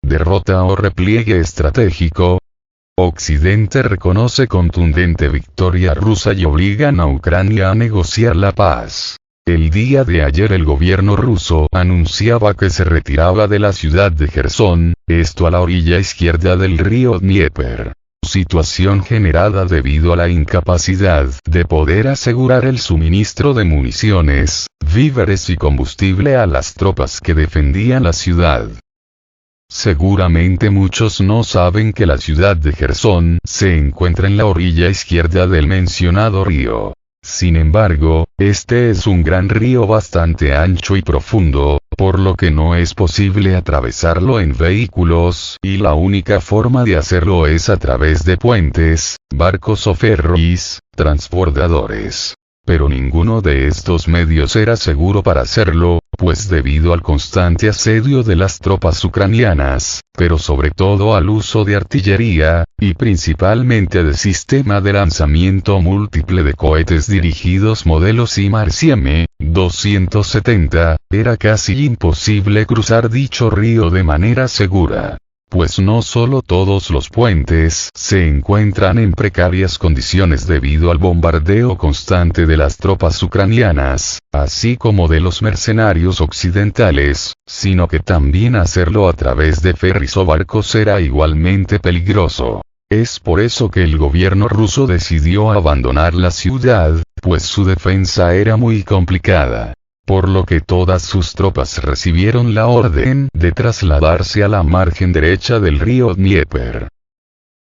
derrota o repliegue estratégico. Occidente reconoce contundente victoria rusa y obligan a Ucrania a negociar la paz. El día de ayer el gobierno ruso anunciaba que se retiraba de la ciudad de Jersón, esto a la orilla izquierda del río Dnieper. Situación generada debido a la incapacidad de poder asegurar el suministro de municiones, víveres y combustible a las tropas que defendían la ciudad. Seguramente muchos no saben que la ciudad de Jersón se encuentra en la orilla izquierda del mencionado río. Sin embargo, este es un gran río bastante ancho y profundo, por lo que no es posible atravesarlo en vehículos, y la única forma de hacerlo es a través de puentes, barcos o ferries, transbordadores. Pero ninguno de estos medios era seguro para hacerlo, pues debido al constante asedio de las tropas ucranianas, pero sobre todo al uso de artillería, y principalmente de sistema de lanzamiento múltiple de cohetes dirigidos modelos HIMARS M270, era casi imposible cruzar dicho río de manera segura. Pues no solo todos los puentes se encuentran en precarias condiciones debido al bombardeo constante de las tropas ucranianas, así como de los mercenarios occidentales, sino que también hacerlo a través de ferries o barcos era igualmente peligroso. Es por eso que el gobierno ruso decidió abandonar la ciudad, pues su defensa era muy complicada. Por lo que todas sus tropas recibieron la orden de trasladarse a la margen derecha del río Dnieper.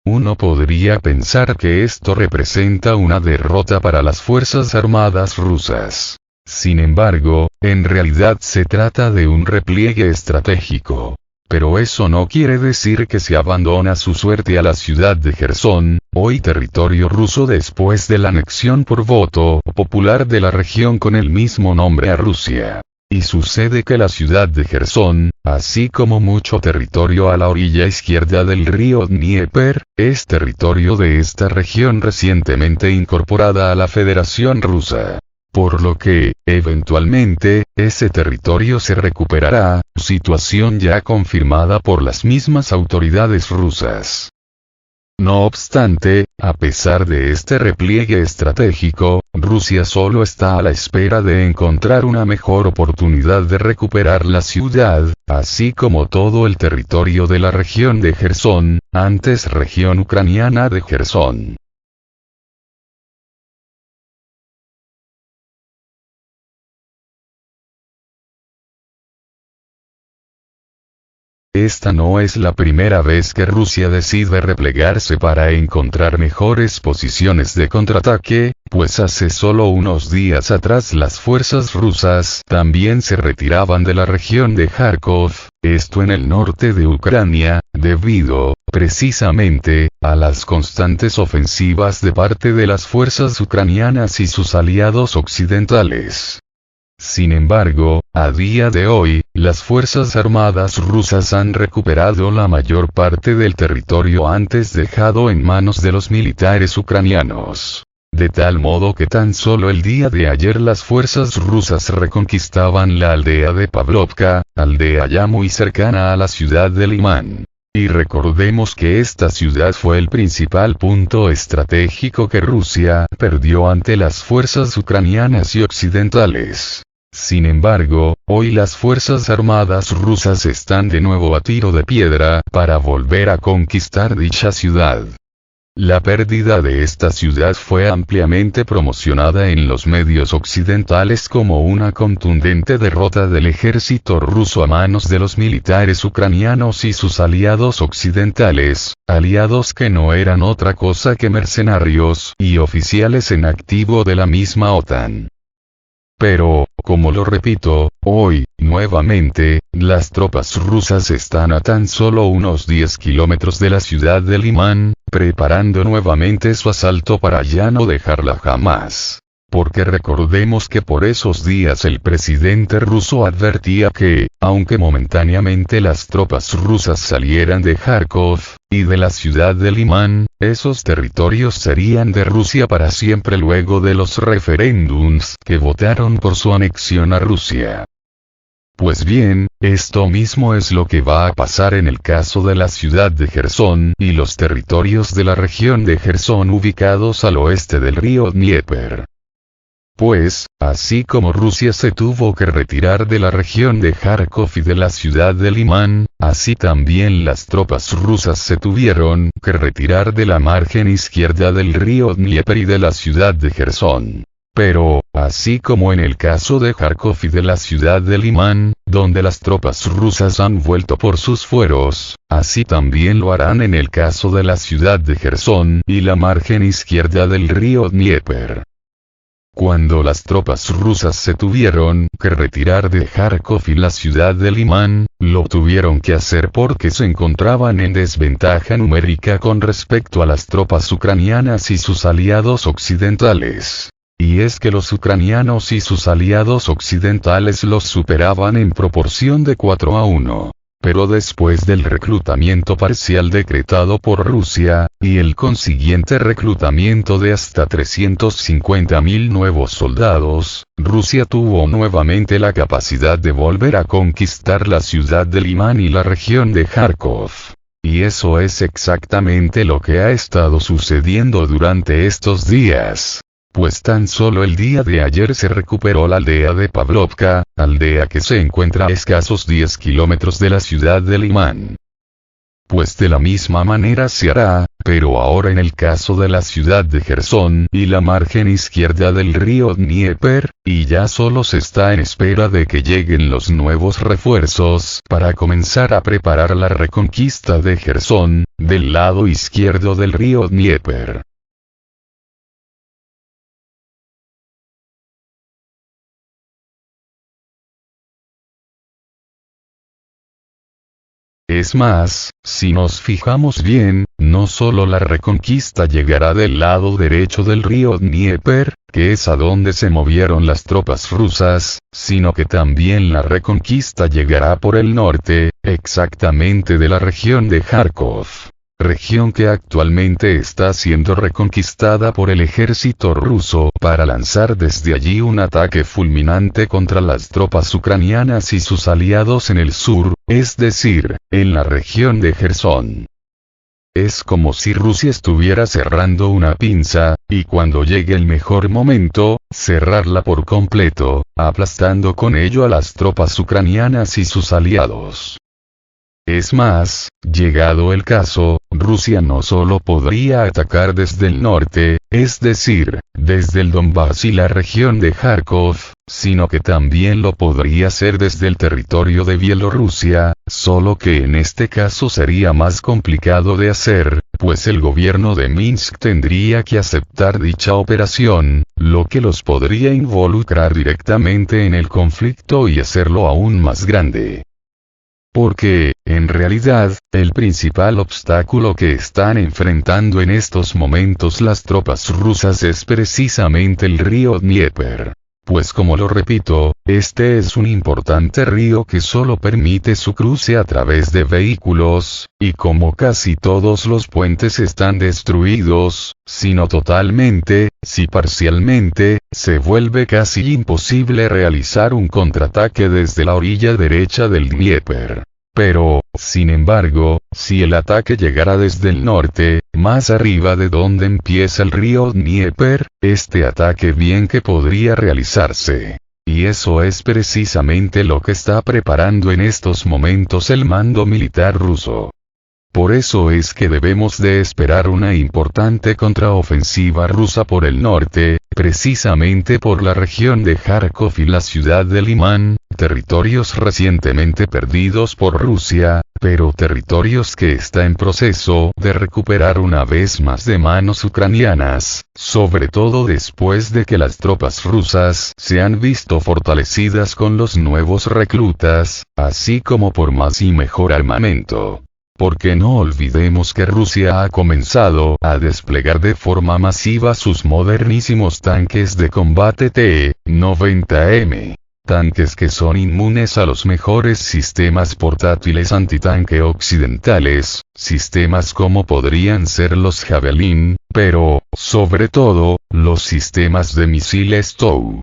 Uno podría pensar que esto representa una derrota para las fuerzas armadas rusas. Sin embargo, en realidad se trata de un repliegue estratégico. Pero eso no quiere decir que se abandona su suerte a la ciudad de Jersón, hoy territorio ruso después de la anexión por voto popular de la región con el mismo nombre a Rusia. Y sucede que la ciudad de Jersón, así como mucho territorio a la orilla izquierda del río Dnieper, es territorio de esta región recientemente incorporada a la Federación Rusa. Por lo que, eventualmente, ese territorio se recuperará, situación ya confirmada por las mismas autoridades rusas. No obstante, a pesar de este repliegue estratégico, Rusia solo está a la espera de encontrar una mejor oportunidad de recuperar la ciudad, así como todo el territorio de la región de Jersón, antes región ucraniana de Jersón. Esta no es la primera vez que Rusia decide replegarse para encontrar mejores posiciones de contraataque, pues hace solo unos días atrás las fuerzas rusas también se retiraban de la región de Kharkov, esto en el norte de Ucrania, debido, precisamente, a las constantes ofensivas de parte de las fuerzas ucranianas y sus aliados occidentales. Sin embargo, a día de hoy, las fuerzas armadas rusas han recuperado la mayor parte del territorio antes dejado en manos de los militares ucranianos. De tal modo que tan solo el día de ayer las fuerzas rusas reconquistaban la aldea de Pavlovka, aldea ya muy cercana a la ciudad de Limán. Y recordemos que esta ciudad fue el principal punto estratégico que Rusia perdió ante las fuerzas ucranianas y occidentales. Sin embargo, hoy las fuerzas armadas rusas están de nuevo a tiro de piedra para volver a conquistar dicha ciudad. La pérdida de esta ciudad fue ampliamente promocionada en los medios occidentales como una contundente derrota del ejército ruso a manos de los militares ucranianos y sus aliados occidentales, aliados que no eran otra cosa que mercenarios y oficiales en activo de la misma OTAN. Pero, como lo repito, hoy, nuevamente, las tropas rusas están a tan solo unos 10 kilómetros de la ciudad de Limán, preparando nuevamente su asalto para ya no dejarla jamás. Porque recordemos que por esos días el presidente ruso advertía que, aunque momentáneamente las tropas rusas salieran de Kharkov, y de la ciudad de Limán, esos territorios serían de Rusia para siempre luego de los referéndums que votaron por su anexión a Rusia. Pues bien, esto mismo es lo que va a pasar en el caso de la ciudad de Jersón y los territorios de la región de Jersón ubicados al oeste del río Dnieper. Pues, así como Rusia se tuvo que retirar de la región de Kharkov y de la ciudad de Limán, así también las tropas rusas se tuvieron que retirar de la margen izquierda del río Dnieper y de la ciudad de Jersón. Pero, así como en el caso de Kharkov y de la ciudad de Limán, donde las tropas rusas han vuelto por sus fueros, así también lo harán en el caso de la ciudad de Jersón y la margen izquierda del río Dnieper. Cuando las tropas rusas se tuvieron que retirar de Kharkov y la ciudad de Limán, lo tuvieron que hacer porque se encontraban en desventaja numérica con respecto a las tropas ucranianas y sus aliados occidentales. Y es que los ucranianos y sus aliados occidentales los superaban en proporción de 4-1. Pero después del reclutamiento parcial decretado por Rusia, y el consiguiente reclutamiento de hasta 350.000 nuevos soldados, Rusia tuvo nuevamente la capacidad de volver a conquistar la ciudad de Limán y la región de Kharkov. Y eso es exactamente lo que ha estado sucediendo durante estos días. Pues tan solo el día de ayer se recuperó la aldea de Pavlovka, aldea que se encuentra a escasos 10 kilómetros de la ciudad de Limán. Pues de la misma manera se hará, pero ahora en el caso de la ciudad de Jersón y la margen izquierda del río Dnieper, y ya solo se está en espera de que lleguen los nuevos refuerzos para comenzar a preparar la reconquista de Jersón, del lado izquierdo del río Dnieper. Es más, si nos fijamos bien, no solo la reconquista llegará del lado derecho del río Dnieper, que es a donde se movieron las tropas rusas, sino que también la reconquista llegará por el norte, exactamente de la región de Kharkov. Región que actualmente está siendo reconquistada por el ejército ruso para lanzar desde allí un ataque fulminante contra las tropas ucranianas y sus aliados en el sur, es decir, en la región de Jersón. Es como si Rusia estuviera cerrando una pinza, y cuando llegue el mejor momento, cerrarla por completo, aplastando con ello a las tropas ucranianas y sus aliados. Es más, llegado el caso, Rusia no solo podría atacar desde el norte, es decir, desde el Donbass y la región de Kharkov, sino que también lo podría hacer desde el territorio de Bielorrusia, solo que en este caso sería más complicado de hacer, pues el gobierno de Minsk tendría que aceptar dicha operación, lo que los podría involucrar directamente en el conflicto y hacerlo aún más grande. Porque, en realidad, el principal obstáculo que están enfrentando en estos momentos las tropas rusas es precisamente el río Dnieper. Pues como lo repito, este es un importante río que solo permite su cruce a través de vehículos, y como casi todos los puentes están destruidos, si no totalmente, si parcialmente, se vuelve casi imposible realizar un contraataque desde la orilla derecha del Dnieper. Pero, sin embargo, si el ataque llegara desde el norte, más arriba de donde empieza el río Dnieper, este ataque bien que podría realizarse. Y eso es precisamente lo que está preparando en estos momentos el mando militar ruso. Por eso es que debemos de esperar una importante contraofensiva rusa por el norte, precisamente por la región de Kharkov y la ciudad de Limán, territorios recientemente perdidos por Rusia, pero territorios que está en proceso de recuperar una vez más de manos ucranianas, sobre todo después de que las tropas rusas se han visto fortalecidas con los nuevos reclutas, así como por más y mejor armamento. Porque no olvidemos que Rusia ha comenzado a desplegar de forma masiva sus modernísimos tanques de combate T-90M. Tanques que son inmunes a los mejores sistemas portátiles antitanque occidentales, sistemas como podrían ser los Javelin, pero, sobre todo, los sistemas de misiles TOW.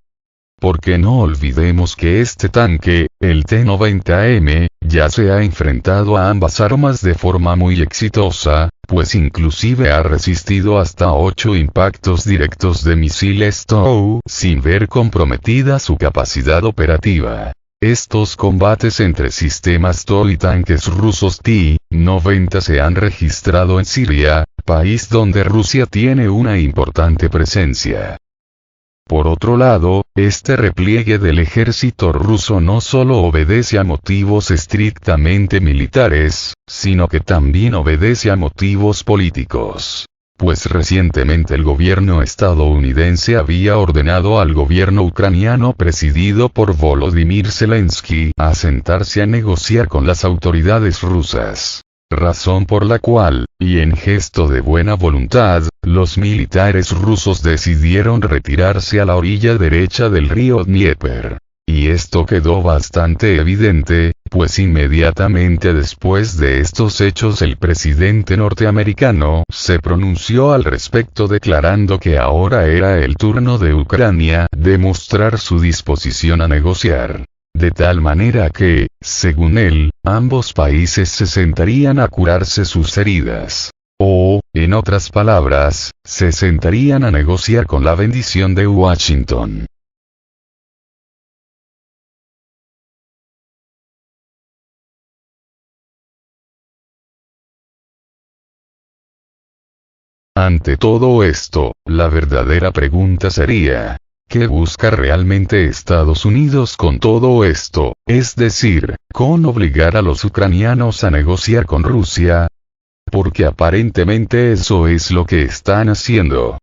Porque no olvidemos que este tanque, el T-90M, ya se ha enfrentado a ambas armas de forma muy exitosa, pues inclusive ha resistido hasta 8 impactos directos de misiles TOW sin ver comprometida su capacidad operativa. Estos combates entre sistemas TOW y tanques rusos T-90 se han registrado en Siria, país donde Rusia tiene una importante presencia. Por otro lado, este repliegue del ejército ruso no solo obedece a motivos estrictamente militares, sino que también obedece a motivos políticos. Pues recientemente el gobierno estadounidense había ordenado al gobierno ucraniano presidido por Volodymyr Zelensky a sentarse a negociar con las autoridades rusas. Razón por la cual, y en gesto de buena voluntad, los militares rusos decidieron retirarse a la orilla derecha del río Dnieper. Y esto quedó bastante evidente, pues inmediatamente después de estos hechos el presidente norteamericano se pronunció al respecto declarando que ahora era el turno de Ucrania de mostrar su disposición a negociar. De tal manera que, según él, ambos países se sentarían a curarse sus heridas. O, en otras palabras, se sentarían a negociar con la bendición de Washington. Ante todo esto, la verdadera pregunta sería, ¿qué busca realmente Estados Unidos con todo esto? Es decir, ¿con obligar a los ucranianos a negociar con Rusia? Porque aparentemente eso es lo que están haciendo.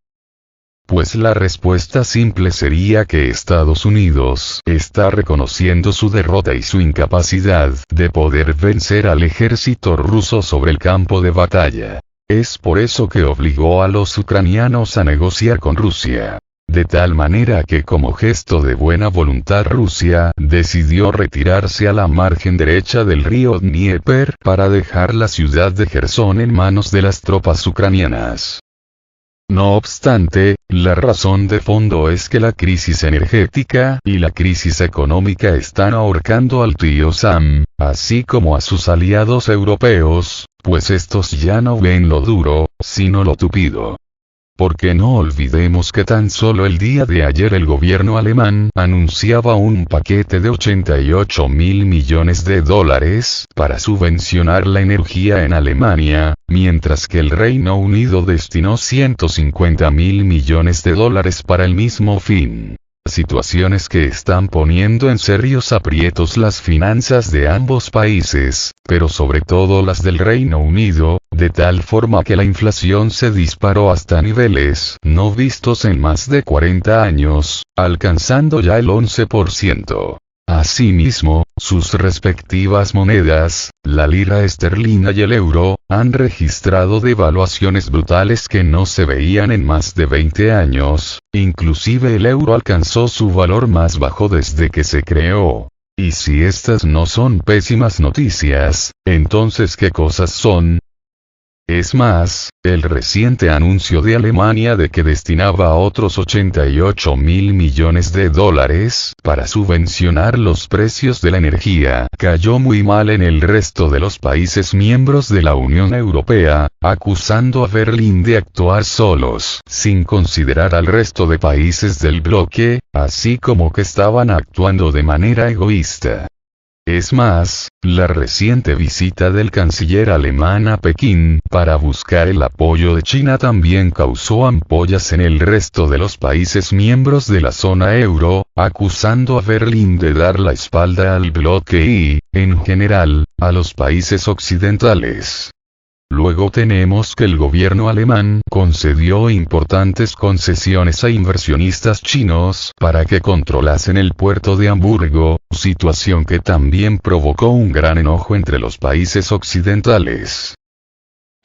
Pues la respuesta simple sería que Estados Unidos está reconociendo su derrota y su incapacidad de poder vencer al ejército ruso sobre el campo de batalla. Es por eso que obligó a los ucranianos a negociar con Rusia. De tal manera que como gesto de buena voluntad Rusia decidió retirarse a la margen derecha del río Dnieper para dejar la ciudad de Jersón en manos de las tropas ucranianas. No obstante, la razón de fondo es que la crisis energética y la crisis económica están ahorcando al tío Sam, así como a sus aliados europeos, pues estos ya no ven lo duro, sino lo tupido. Porque no olvidemos que tan solo el día de ayer el gobierno alemán anunciaba un paquete de 88.000 millones de dólares para subvencionar la energía en Alemania, mientras que el Reino Unido destinó 150.000 millones de dólares para el mismo fin. Situaciones que están poniendo en serios aprietos las finanzas de ambos países, pero sobre todo las del Reino Unido, de tal forma que la inflación se disparó hasta niveles no vistos en más de 40 años, alcanzando ya el 11%. Asimismo, sus respectivas monedas, la lira esterlina y el euro, han registrado devaluaciones brutales que no se veían en más de 20 años, inclusive el euro alcanzó su valor más bajo desde que se creó. Y si estas no son pésimas noticias, entonces ¿qué cosas son? Es más, el reciente anuncio de Alemania de que destinaba otros 88.000 millones de dólares para subvencionar los precios de la energía cayó muy mal en el resto de los países miembros de la Unión Europea, acusando a Berlín de actuar solos, sin considerar al resto de países del bloque, así como que estaban actuando de manera egoísta. Es más, la reciente visita del canciller alemán a Pekín para buscar el apoyo de China también causó ampollas en el resto de los países miembros de la zona euro, acusando a Berlín de dar la espalda al bloque y, en general, a los países occidentales. Luego tenemos que el gobierno alemán concedió importantes concesiones a inversionistas chinos para que controlasen el puerto de Hamburgo, situación que también provocó un gran enojo entre los países occidentales.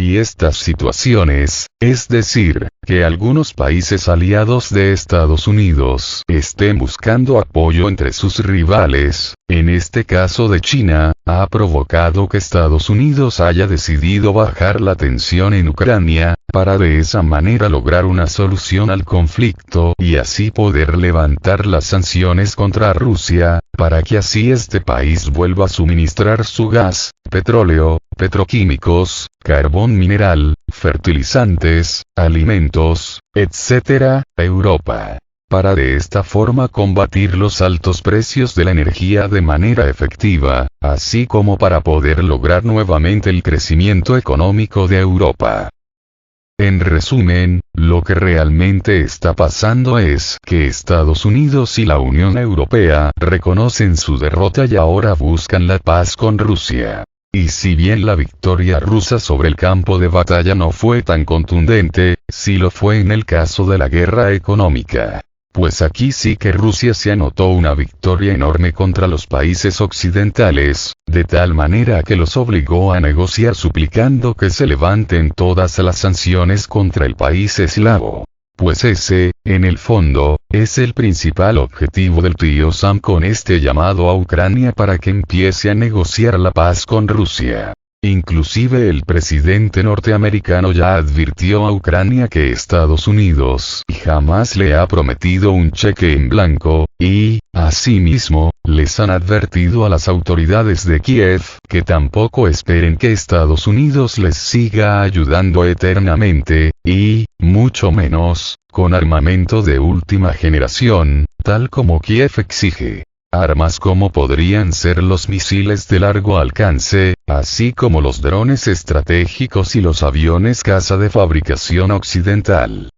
Y estas situaciones, es decir, que algunos países aliados de Estados Unidos estén buscando apoyo entre sus rivales, en este caso de China, ha provocado que Estados Unidos haya decidido bajar la tensión en Ucrania, para de esa manera lograr una solución al conflicto y así poder levantar las sanciones contra Rusia, para que así este país vuelva a suministrar su gas, petróleo, petroquímicos, carbón mineral, fertilizantes, alimentos, etc., a Europa. Para de esta forma combatir los altos precios de la energía de manera efectiva, así como para poder lograr nuevamente el crecimiento económico de Europa. En resumen, lo que realmente está pasando es que Estados Unidos y la Unión Europea reconocen su derrota y ahora buscan la paz con Rusia. Y si bien la victoria rusa sobre el campo de batalla no fue tan contundente, sí lo fue en el caso de la guerra económica. Pues aquí sí que Rusia se anotó una victoria enorme contra los países occidentales, de tal manera que los obligó a negociar suplicando que se levanten todas las sanciones contra el país eslavo. Pues ese, en el fondo, es el principal objetivo del tío Sam con este llamado a Ucrania para que empiece a negociar la paz con Rusia. Inclusive el presidente norteamericano ya advirtió a Ucrania que Estados Unidos jamás le ha prometido un cheque en blanco, y, asimismo, les han advertido a las autoridades de Kiev que tampoco esperen que Estados Unidos les siga ayudando eternamente, y, mucho menos, con armamento de última generación, tal como Kiev exige. Armas como podrían ser los misiles de largo alcance, así como los drones estratégicos y los aviones caza de fabricación occidental.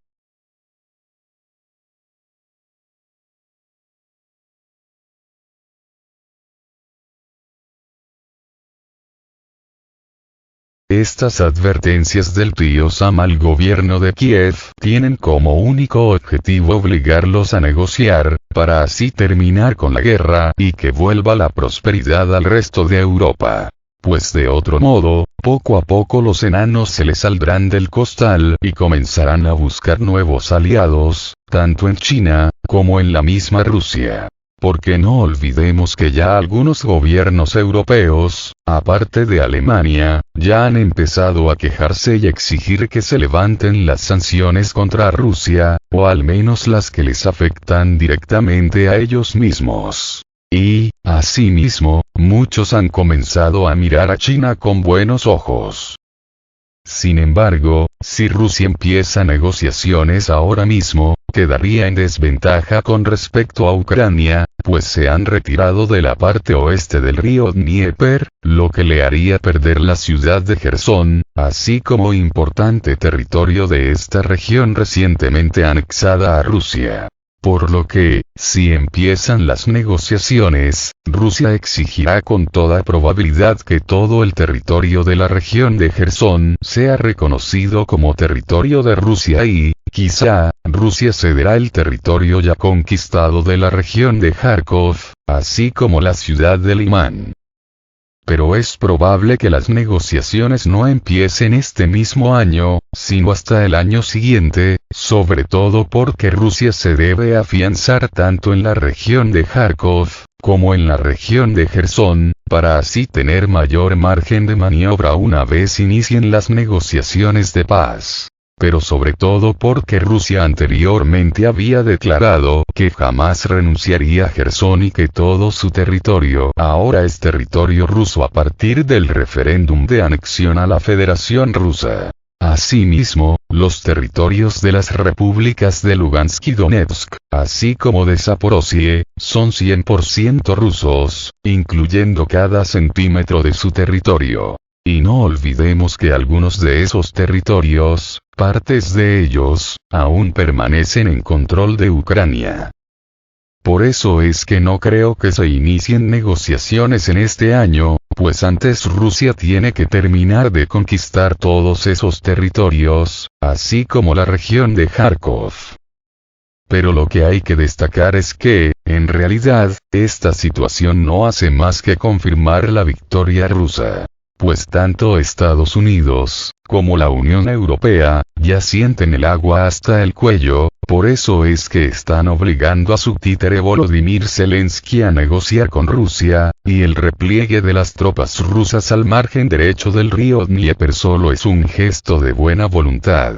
Estas advertencias del tío Sam al gobierno de Kiev tienen como único objetivo obligarlos a negociar, para así terminar con la guerra y que vuelva la prosperidad al resto de Europa. Pues de otro modo, poco a poco los enanos se les saldrán del costal y comenzarán a buscar nuevos aliados, tanto en China, como en la misma Rusia. Porque no olvidemos que ya algunos gobiernos europeos, aparte de Alemania, ya han empezado a quejarse y exigir que se levanten las sanciones contra Rusia, o al menos las que les afectan directamente a ellos mismos. Y, asimismo, muchos han comenzado a mirar a China con buenos ojos. Sin embargo, si Rusia empieza negociaciones ahora mismo, quedaría en desventaja con respecto a Ucrania, pues se han retirado de la parte oeste del río Dnieper, lo que le haría perder la ciudad de Jersón, así como importante territorio de esta región recientemente anexada a Rusia. Por lo que, si empiezan las negociaciones, Rusia exigirá con toda probabilidad que todo el territorio de la región de Jersón sea reconocido como territorio de Rusia y, quizá, Rusia cederá el territorio ya conquistado de la región de Kharkov, así como la ciudad de Limán. Pero es probable que las negociaciones no empiecen este mismo año, sino hasta el año siguiente, sobre todo porque Rusia se debe afianzar tanto en la región de Kharkov, como en la región de Jersón, para así tener mayor margen de maniobra una vez inicien las negociaciones de paz. Pero sobre todo porque Rusia anteriormente había declarado que jamás renunciaría a Jersón y que todo su territorio ahora es territorio ruso a partir del referéndum de anexión a la Federación Rusa. Asimismo, los territorios de las repúblicas de Lugansk y Donetsk, así como de Zaporozhye, son 100% rusos, incluyendo cada centímetro de su territorio. Y no olvidemos que algunos de esos territorios, partes de ellos, aún permanecen en control de Ucrania. Por eso es que no creo que se inicien negociaciones en este año, pues antes Rusia tiene que terminar de conquistar todos esos territorios, así como la región de Kharkov. Pero lo que hay que destacar es que, en realidad, esta situación no hace más que confirmar la victoria rusa. pues tanto Estados Unidos, como la Unión Europea, ya sienten el agua hasta el cuello, por eso es que están obligando a su títere Volodymyr Zelensky a negociar con Rusia, y el repliegue de las tropas rusas al margen derecho del río Dnieper solo es un gesto de buena voluntad.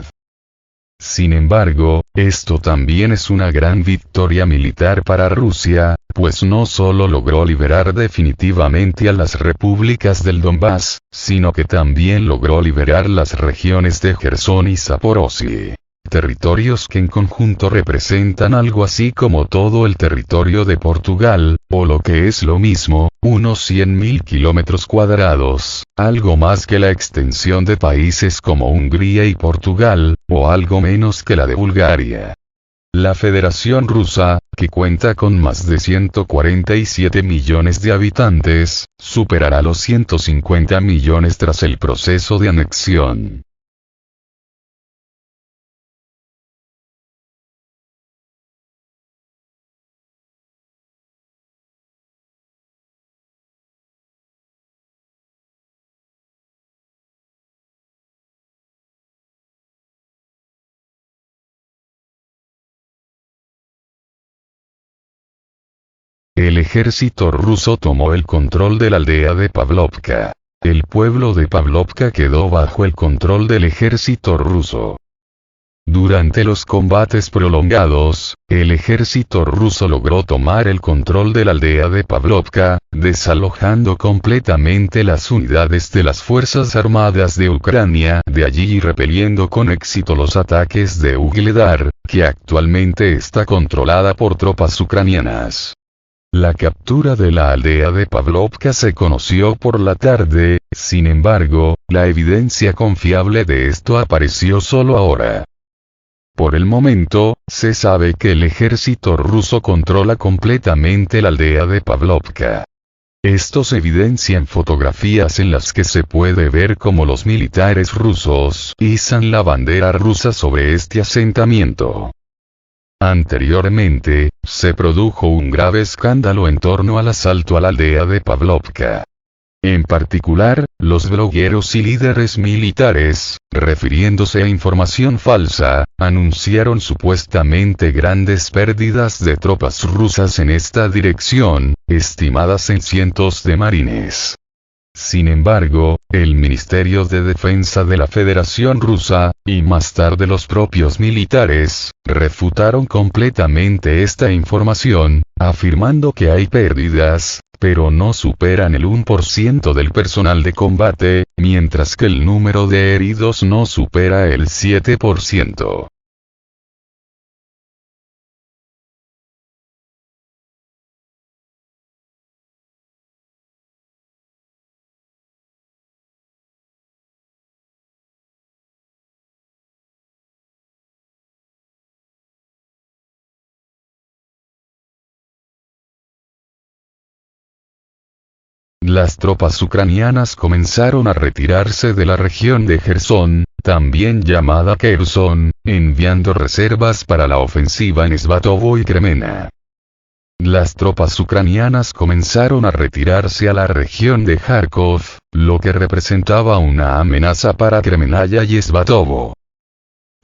Sin embargo, esto también es una gran victoria militar para Rusia, pues no solo logró liberar definitivamente a las repúblicas del Donbass, sino que también logró liberar las regiones de Jersón y Zaporozhye. Territorios que en conjunto representan algo así como todo el territorio de Portugal, o lo que es lo mismo, unos 100.000 kilómetros cuadrados, algo más que la extensión de países como Hungría y Portugal, o algo menos que la de Bulgaria. La Federación Rusa, que cuenta con más de 147 millones de habitantes, superará los 150 millones tras el proceso de anexión. El ejército ruso tomó el control de la aldea de Pavlovka. El pueblo de Pavlovka quedó bajo el control del ejército ruso. Durante los combates prolongados, el ejército ruso logró tomar el control de la aldea de Pavlovka, desalojando completamente las unidades de las Fuerzas Armadas de Ucrania de allí y repeliendo con éxito los ataques de Ugledar, que actualmente está controlada por tropas ucranianas. La captura de la aldea de Pavlovka se conoció por la tarde, sin embargo, la evidencia confiable de esto apareció solo ahora. Por el momento, se sabe que el ejército ruso controla completamente la aldea de Pavlovka. Esto se evidencia en fotografías en las que se puede ver cómo los militares rusos izan la bandera rusa sobre este asentamiento. Anteriormente, se produjo un grave escándalo en torno al asalto a la aldea de Pavlovka. En particular, los blogueros y líderes militares, refiriéndose a información falsa, anunciaron supuestamente grandes pérdidas de tropas rusas en esta dirección, estimadas en cientos de marines. Sin embargo, el Ministerio de Defensa de la Federación Rusa, y más tarde los propios militares, refutaron completamente esta información, afirmando que hay pérdidas, pero no superan el 1% del personal de combate, mientras que el número de heridos no supera el 7%. Las tropas ucranianas comenzaron a retirarse de la región de Jersón, también llamada Kherson, enviando reservas para la ofensiva en Svatovo y Kremena. Las tropas ucranianas comenzaron a retirarse a la región de Kharkov, lo que representaba una amenaza para Kremenaya y Svatovo.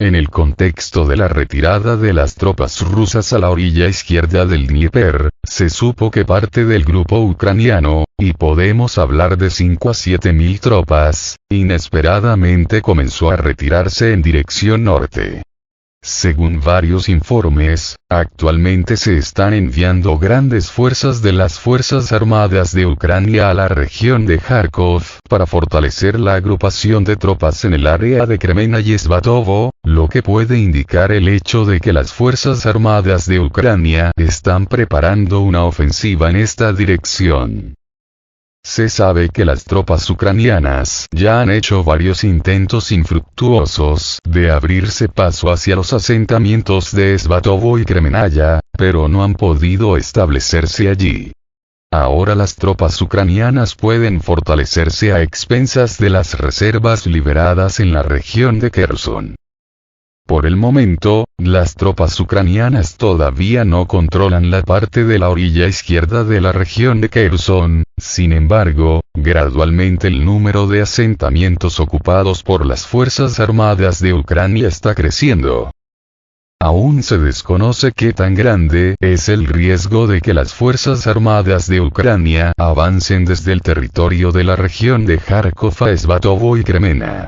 En el contexto de la retirada de las tropas rusas a la orilla izquierda del Dnieper, se supo que parte del grupo ucraniano, y podemos hablar de 5 a 7 mil tropas, inesperadamente comenzó a retirarse en dirección norte. Según varios informes, actualmente se están enviando grandes fuerzas de las Fuerzas Armadas de Ucrania a la región de Kharkov para fortalecer la agrupación de tropas en el área de Kremena y Svatovo, lo que puede indicar el hecho de que las Fuerzas Armadas de Ucrania están preparando una ofensiva en esta dirección. Se sabe que las tropas ucranianas ya han hecho varios intentos infructuosos de abrirse paso hacia los asentamientos de Svatovo y Kremenaya, pero no han podido establecerse allí. Ahora las tropas ucranianas pueden fortalecerse a expensas de las reservas liberadas en la región de Kherson. Por el momento, las tropas ucranianas todavía no controlan la parte de la orilla izquierda de la región de Kherson. Sin embargo, gradualmente el número de asentamientos ocupados por las Fuerzas Armadas de Ucrania está creciendo. Aún se desconoce qué tan grande es el riesgo de que las Fuerzas Armadas de Ucrania avancen desde el territorio de la región de Kharkov a Svatovo y Kremena.